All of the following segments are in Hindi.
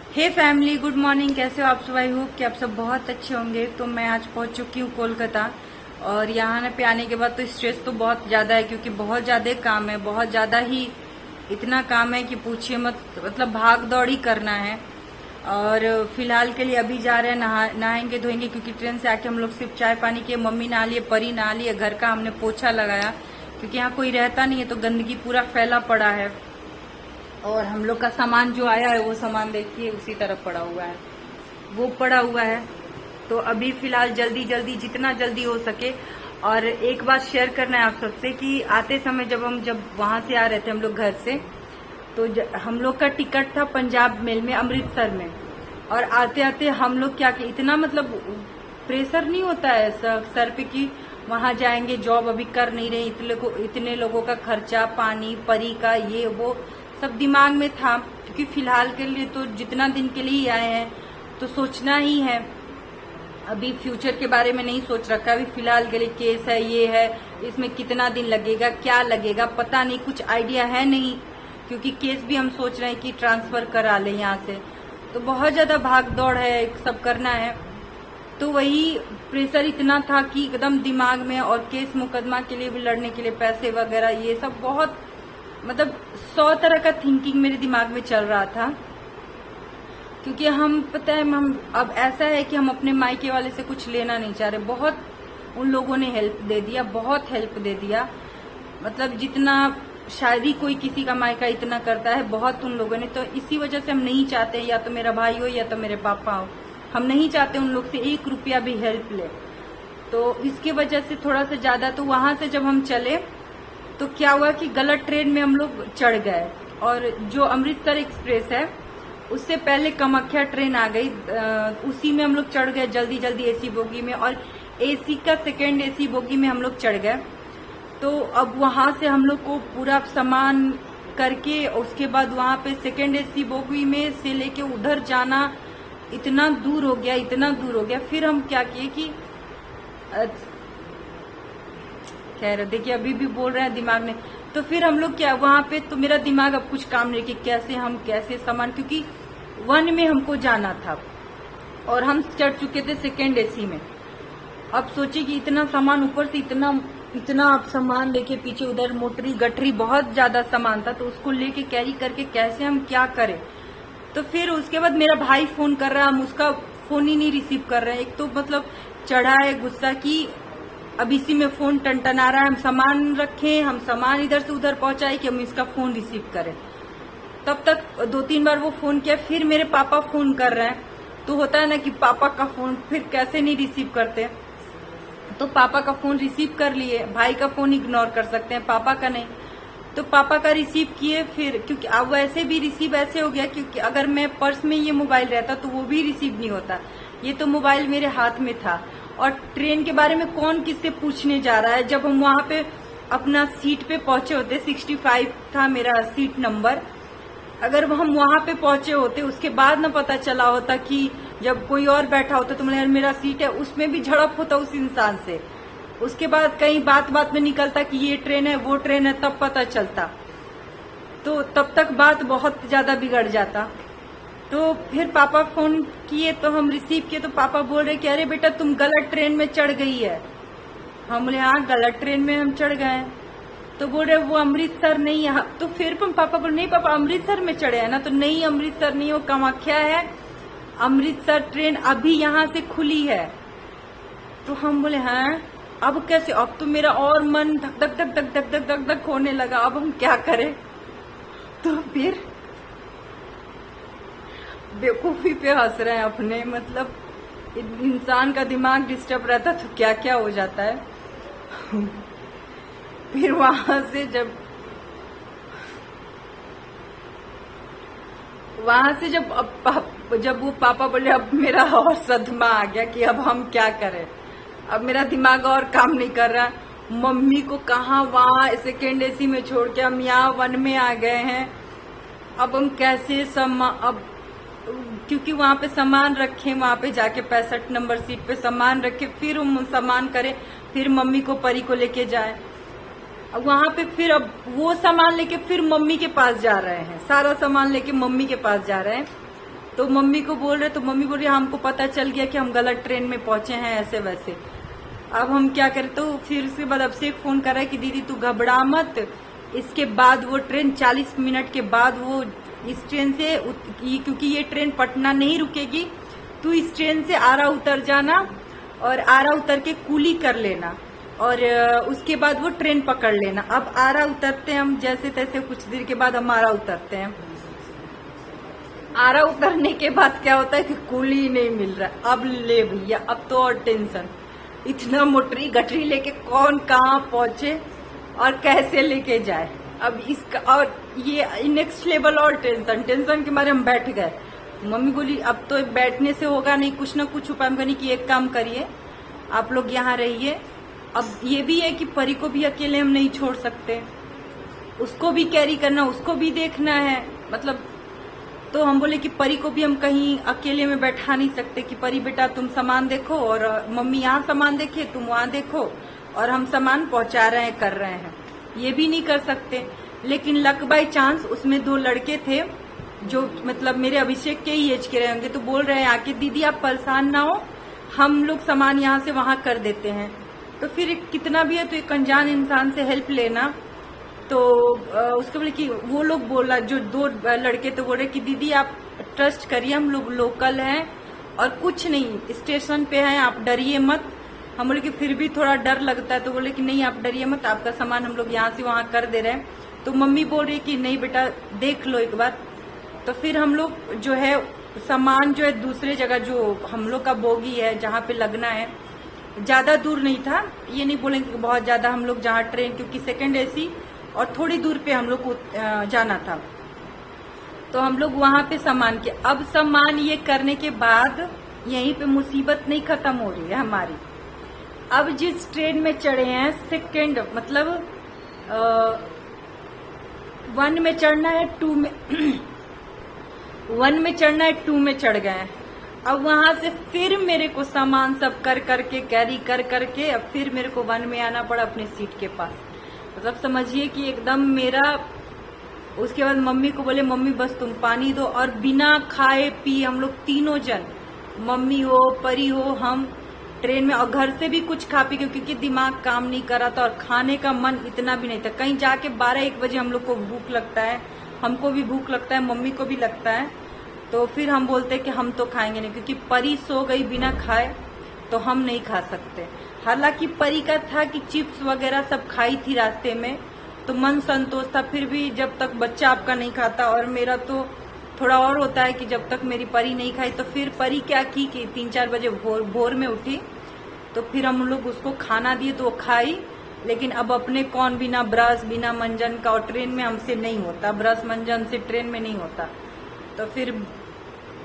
हे फैमिली, गुड मॉर्निंग। कैसे हो आप सब? आई होप कि आप सब बहुत अच्छे होंगे। तो मैं आज पहुंच चुकी हूँ कोलकाता और यहाँ पे आने के बाद तो स्ट्रेस तो बहुत ज्यादा है, क्योंकि बहुत ज्यादा काम है, बहुत ज्यादा ही इतना काम है कि पूछिए मत। मतलब भाग दौड़ ही करना है। और फिलहाल के लिए अभी जा रहे हैं, नहाएंगे धोएंगे, क्योंकि ट्रेन से आके हम लोग सिर्फ चाय पानी किए। मम्मी नहा लिए, परी नहा लिए, घर का हमने पोछा लगाया, क्योंकि यहाँ कोई रहता नहीं है तो गंदगी पूरा फैला पड़ा है। और हम लोग का सामान जो आया है वो सामान देखिए उसी तरफ पड़ा हुआ है, वो पड़ा हुआ है। तो अभी फिलहाल जल्दी जल्दी जितना जल्दी हो सके। और एक बात शेयर करना है आप सबसे कि आते समय जब वहां से आ रहे थे हम लोग घर से, तो हम लोग का टिकट था पंजाब मेल में, अमृतसर में। और आते आते हम लोग क्या कि इतना मतलब प्रेशर नहीं होता है सर पे कि वहां जाएंगे, जॉब अभी कर नहीं रहे, इतने लोगों का खर्चा पानी, परी का ये वो सब दिमाग में था। क्योंकि फिलहाल के लिए तो जितना दिन के लिए ही आए हैं तो सोचना ही है, अभी फ्यूचर के बारे में नहीं सोच रखा। अभी फिलहाल के लिए केस है, ये है, इसमें कितना दिन लगेगा, क्या लगेगा पता नहीं, कुछ आइडिया है नहीं। क्योंकि केस भी हम सोच रहे हैं कि ट्रांसफर करा ले यहाँ से। तो बहुत ज्यादा भाग दौड़ है, सब करना है। तो वही प्रेशर इतना था कि एकदम दिमाग में, और केस मुकदमा के लिए भी लड़ने के लिए पैसे वगैरह ये सब बहुत मतलब 100 तरह का थिंकिंग मेरे दिमाग में चल रहा था। क्योंकि हम पता है हम अब ऐसा है कि हम अपने मायके वाले से कुछ लेना नहीं चाह रहे। बहुत उन लोगों ने हेल्प दे दिया, बहुत हेल्प दे दिया। मतलब जितना शायद ही कोई किसी का मायका इतना करता है, बहुत उन लोगों ने। तो इसी वजह से हम नहीं चाहते, या तो मेरा भाई हो या तो मेरे पापा हो, हम नहीं चाहते उन लोग से 1 रुपया भी हेल्प ले। तो इसकी वजह से थोड़ा सा ज्यादा। तो वहां से जब हम चले तो क्या हुआ कि गलत ट्रेन में हम लोग चढ़ गए। और जो अमृतसर एक्सप्रेस है उससे पहले कामाख्या ट्रेन आ गई, उसी में हम लोग चढ़ गए जल्दी जल्दी एसी बोगी में। और एसी का सेकेंड एसी बोगी में हम लोग चढ़ गए। तो अब वहां से हम लोग को पूरा सामान करके उसके बाद वहां पे सेकेंड एसी बोगी में से लेके उधर जाना इतना दूर हो गया, इतना दूर हो गया। फिर हम क्या किए कि खैर देखिए अभी भी बोल रहे हैं दिमाग में। तो फिर हम लोग क्या वहां पे, तो मेरा दिमाग अब कुछ काम नहीं कि कैसे सामान, क्योंकि 1 में हमको जाना था और हम चढ़ चुके थे सेकेंड एसी में। अब सोचिए कि इतना सामान, ऊपर से इतना आप सामान लेके पीछे उधर मोटरी गठरी बहुत ज्यादा सामान था, तो उसको लेके कैरी करके कैसे हम क्या करें। तो फिर उसके बाद मेरा भाई फोन कर रहा है, हम उसका फोन ही नहीं रिसीव कर रहे हैं। एक तो मतलब चढ़ा है गुस्सा कि अब इसी में फोन टनटना रहा है, हम सामान रखें, हम सामान इधर से उधर पहुंचाए कि हम इसका फोन रिसीव करें। तब तक 2-3 बार वो फोन किया, फिर मेरे पापा फोन कर रहे हैं। तो होता है ना कि पापा का फोन फिर कैसे नहीं रिसीव करते, तो पापा का फोन रिसीव कर लिए। भाई का फोन इग्नोर कर सकते हैं, पापा का नहीं। तो पापा का रिसीव किए फिर, क्योंकि अब वैसे भी रिसीव ऐसे हो गया, क्योंकि अगर मैं पर्स में ये मोबाइल रहता तो वो भी रिसीव नहीं होता। ये तो मोबाइल मेरे हाथ में था। और ट्रेन के बारे में कौन किससे पूछने जा रहा है। जब हम वहां पे अपना सीट पे पहुंचे होते, 65 था मेरा सीट नंबर, अगर हम वहां पे पहुंचे होते उसके बाद न पता चला होता कि जब कोई और बैठा होता तो मेरा सीट है, उसमें भी झड़प होता उस इंसान से। उसके बाद कहीं बात बात में निकलता कि ये ट्रेन है वो ट्रेन है, तब पता चलता। तो तब तक बात बहुत ज्यादा बिगड़ जाता। तो फिर पापा फोन किए तो हम रिसीव किए, तो पापा बोल रहे कि अरे बेटा तुम गलत ट्रेन में चढ़ गई है। हम बोले हाँ गलत ट्रेन में हम चढ़ गए। तो बोल रहे वो अमृतसर नहीं है। तो फिर पापा बोले नहीं पापा अमृतसर में चढ़े हैं ना। तो नहीं अमृतसर नहीं, वो कामाख्या है। अमृतसर ट्रेन अभी यहाँ से खुली है। तो हम बोले हाँ अब कैसे, अब तो मेरा और मन धक धक धक धक धक धक धक धक होने लगा, अब हम क्या करें। तो फिर बेवकूफी पे हंस रहे हैं अपने, मतलब इंसान का दिमाग डिस्टर्ब रहता तो क्या क्या हो जाता है। फिर वहां से जब वो पापा बोले, अब मेरा और सदमा आ गया कि अब हम क्या करें। अब मेरा दिमाग और काम नहीं कर रहा। मम्मी को कहाँ वहां सेकेंड एसी में छोड़ के हम यहाँ 1 में आ गए हैं। अब हम कैसे अब क्योंकि वहां पे सामान रखे, वहां पे जाके 65 नंबर सीट पे सामान रखे, फिर हम सामान करें, फिर मम्मी को परी को लेके जाए। अब वहां पे फिर अब वो सामान लेके फिर मम्मी के पास जा रहे हैं, सारा सामान लेके मम्मी के पास जा रहे हैं। तो मम्मी को बोल रहे, तो मम्मी बोल रही हमको पता चल गया कि हम गलत ट्रेन में पहुंचे हैं ऐसे वैसे। अब हम क्या करें, तो फिर उसके बाद अभिषेक फोन कर रहा है कि दीदी तू घबरा मत, इसके बाद वो ट्रेन 40 मिनट के बाद वो इस ट्रेन से क्योंकि ये ट्रेन पटना नहीं रुकेगी, तू इस ट्रेन से आरा उतर जाना और आरा उतर के कूली कर लेना और उसके बाद वो ट्रेन पकड़ लेना। अब आरा उतरते हैं हम जैसे तैसे, कुछ देर के बाद हम आरा उतरते हैं। आरा उतरने के बाद क्या होता है कि कूली नहीं मिल रहा है। अब ले भैया, अब तो और टेंशन, इतना मोटरी गटरी लेके कौन कहाँ पहुंचे और कैसे लेके जाए। अब इसका और ये नेक्स्ट लेवल और टेंशन के मारे हम बैठ गए। मम्मी बोली अब तो बैठने से होगा नहीं, कुछ ना कुछ उपाय करने की। एक काम करिए, आप लोग यहाँ रहिए। अब ये भी है कि परी को भी अकेले हम नहीं छोड़ सकते, उसको भी कैरी करना, उसको भी देखना है, मतलब तो हम बोले कि परी को भी हम कहीं अकेले में बैठा नहीं सकते कि परी बेटा तुम सामान देखो और मम्मी यहाँ सामान देखे, तुम वहाँ देखो और हम सामान पहुंचा रहे हैं, कर रहे हैं, ये भी नहीं कर सकते। लेकिन लक बाय चांस उसमें 2 लड़के थे जो मतलब मेरे अभिषेक के ही एज के रहे होंगे, तो बोल रहे हैं आके दीदी आप परेशान ना हो, हम लोग सामान यहाँ से वहाँ कर देते हैं। तो फिर कितना भी है तो एक अनजान इंसान से हेल्प लेना। तो उसके बोले कि वो लोग बोला, जो 2 लड़के तो बोल रहे कि दीदी आप ट्रस्ट करिए, हम लोग लोकल हैं और कुछ नहीं, स्टेशन पे हैं, आप डरिए मत। हम बोले कि फिर भी थोड़ा डर लगता है, तो बोले कि नहीं आप डरिए मत, आपका सामान हम लोग यहाँ से वहाँ कर दे रहे हैं। तो मम्मी बोल रही कि नहीं बेटा देख लो एक बार। तो फिर हम लोग जो है सामान जो है दूसरे जगह, जो हम लोग का बोगी है जहाँ पे लगना है, ज्यादा दूर नहीं था, ये नहीं बोलेंगे कि बहुत ज्यादा, हम लोग जहाँ ट्रेन क्योंकि सेकंड एसी और थोड़ी दूर पे हम लोग को जाना था, तो हम लोग वहां पे सामान के। अब सामान ये करने के बाद यहीं पे मुसीबत नहीं खत्म हो रही है हमारी। अब जिस ट्रेन में चढ़े हैं सेकंड मतलब 1 में चढ़ना है 2 में 1 में चढ़ना है 2 में चढ़ गए हैं। अब वहां से फिर मेरे को सामान सब कर करके कैरी कर करके अब फिर मेरे को 1 में आना पड़ा अपने सीट के पास। मतलब समझिए कि एकदम मेरा। उसके बाद मम्मी को बोले मम्मी बस तुम पानी दो, और बिना खाए पिए हम लोग तीनों जन, मम्मी हो परी हो हम, ट्रेन में, और घर से भी कुछ खा पी क्योंकि दिमाग काम नहीं कर रहा था और खाने का मन इतना भी नहीं था। कहीं जाके 12-1 बजे हम लोग को भूख लगता है, हमको भी भूख लगता है, मम्मी को भी लगता है। तो फिर हम बोलते कि हम तो खाएंगे नहीं, क्योंकि परी सो गई बिना खाए तो हम नहीं खा सकते। हालांकि परी का था कि चिप्स वगैरह सब खाई थी रास्ते में, तो मन संतोष था। फिर भी जब तक बच्चा आपका नहीं खाता, और मेरा तो थोड़ा और होता है कि जब तक मेरी परी नहीं खाई, तो फिर परी क्या की कि 3-4 बजे भोर में उठी, तो फिर हम लोग उसको खाना दिए तो वो खाई। लेकिन अब अपने कौन बिना ब्रश बिना मंजन का, और ट्रेन में हमसे नहीं होता, ब्रश मंजन से ट्रेन में नहीं होता, तो फिर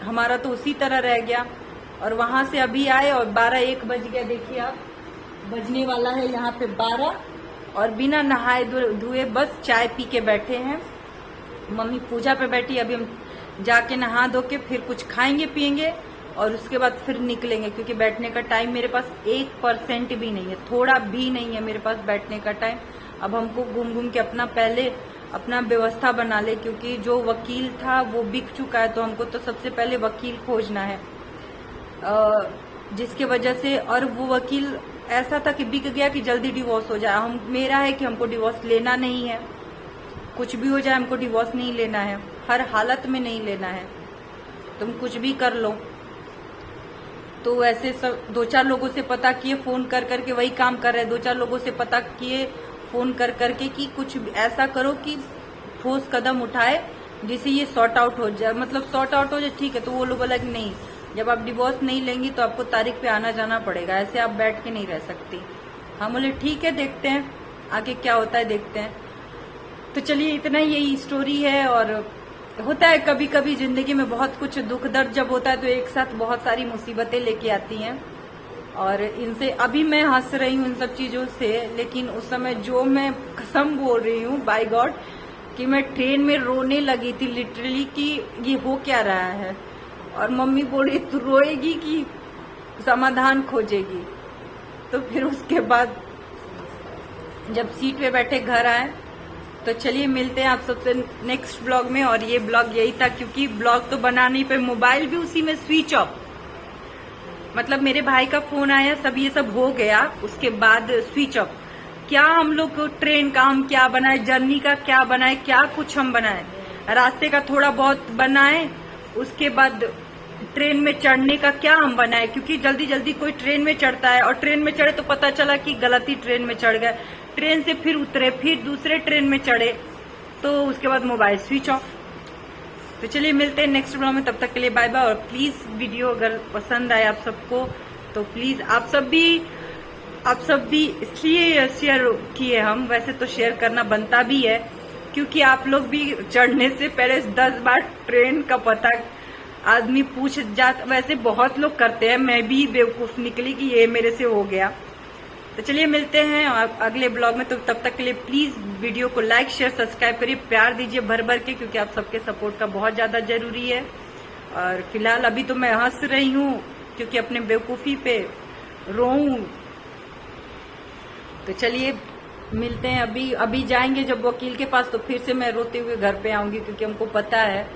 हमारा तो उसी तरह रह गया। और वहां से अभी आए और 12-1 बज गया, देखिए आप बजने वाला है यहाँ पे 12, और बिना नहाए धोए बस चाय पी के बैठे हैं। मम्मी पूजा पे बैठी, अभी हम जाके नहा धो के फिर कुछ खाएंगे पिएंगे और उसके बाद फिर निकलेंगे, क्योंकि बैठने का टाइम मेरे पास 1% भी नहीं है, थोड़ा भी नहीं है मेरे पास बैठने का टाइम। अब हमको घूम घूम के पहले अपना व्यवस्था बना ले, क्योंकि जो वकील था वो बिक चुका है, तो हमको तो सबसे पहले वकील खोजना है, जिसके वजह से। और वो वकील ऐसा था कि बिक गया कि जल्दी डिवोर्स हो जाए। मेरा है कि हमको डिवोर्स लेना नहीं है, कुछ भी हो जाए हमको डिवोर्स नहीं लेना है, हर हालत में नहीं लेना है, तुम कुछ भी कर लो। तो वैसे सब 2-4 लोगों से पता किए, फोन कर करके वही काम कर रहे हैं। 2-4 लोगों से पता किए फोन कर करके कि कुछ ऐसा करो कि ठोस कदम उठाए जिससे ये सॉर्ट आउट हो जाए, मतलब सॉर्ट आउट हो जाए। ठीक है, तो वो लोग बोला कि नहीं, जब आप डिवोर्स नहीं लेंगी तो आपको तारीख पे आना जाना पड़ेगा, ऐसे आप बैठ के नहीं रह सकती। हम बोले ठीक है, देखते हैं आगे क्या होता है, देखते हैं। तो चलिए इतना ही यही स्टोरी है। और होता है कभी कभी जिंदगी में बहुत कुछ दुख दर्द जब होता है तो एक साथ बहुत सारी मुसीबतें लेके आती हैं, और इनसे अभी मैं हंस रही हूँ इन सब चीजों से, लेकिन उस समय जो मैं कसम बोल रही हूँ बाय गॉड कि मैं ट्रेन में रोने लगी थी लिटरली कि ये हो क्या रहा है। और मम्मी बोली तू रोएगी कि समाधान खोजेगी। तो फिर उसके बाद जब सीट पे बैठे घर आए तो चलिए मिलते हैं आप सबसे नेक्स्ट ब्लॉग में। और ये ब्लॉग यही था, क्योंकि ब्लॉग तो बना नहीं पे, मोबाइल भी उसी में स्विच ऑफ, मतलब मेरे भाई का फोन आया, सब ये सब हो गया, उसके बाद स्विच ऑफ। क्या हम लोग ट्रेन का हम क्या बनाए, जर्नी का क्या बनाए, क्या कुछ हम बनाए, रास्ते का थोड़ा बहुत बनाए, उसके बाद ट्रेन में चढ़ने का क्या हम बनाए, क्योंकि जल्दी जल्दी कोई ट्रेन में चढ़ता है और ट्रेन में चढ़े तो पता चला कि गलती ट्रेन में चढ़ गए, ट्रेन से फिर उतरे, फिर दूसरे ट्रेन में चढ़े, तो उसके बाद मोबाइल स्विच ऑफ। तो चलिए मिलते हैं नेक्स्ट ब्लॉग में, तब तक के लिए बाय बाय। और प्लीज वीडियो अगर पसंद आए आप सबको तो प्लीज आप सब भी इसलिए शेयर किए, हम वैसे तो शेयर करना बनता भी है, क्योंकि आप लोग भी चढ़ने से पहले 10 बार ट्रेन का पता आदमी पूछ जाता, वैसे बहुत लोग करते हैं, मैं भी बेवकूफ निकली कि ये मेरे से हो गया। तो चलिए मिलते हैं अगले ब्लॉग में, तो तब तक के लिए प्लीज वीडियो को लाइक शेयर सब्सक्राइब करिए, प्यार दीजिए भर भर के, क्योंकि आप सबके सपोर्ट का बहुत ज्यादा जरूरी है। और फिलहाल अभी तो मैं हंस रही हूँ क्योंकि अपने बेवकूफी पे रोऊं। तो चलिए मिलते हैं, अभी जाएंगे जब वकील के पास, तो फिर से मैं रोते हुए घर पे आऊंगी, क्योंकि हमको पता है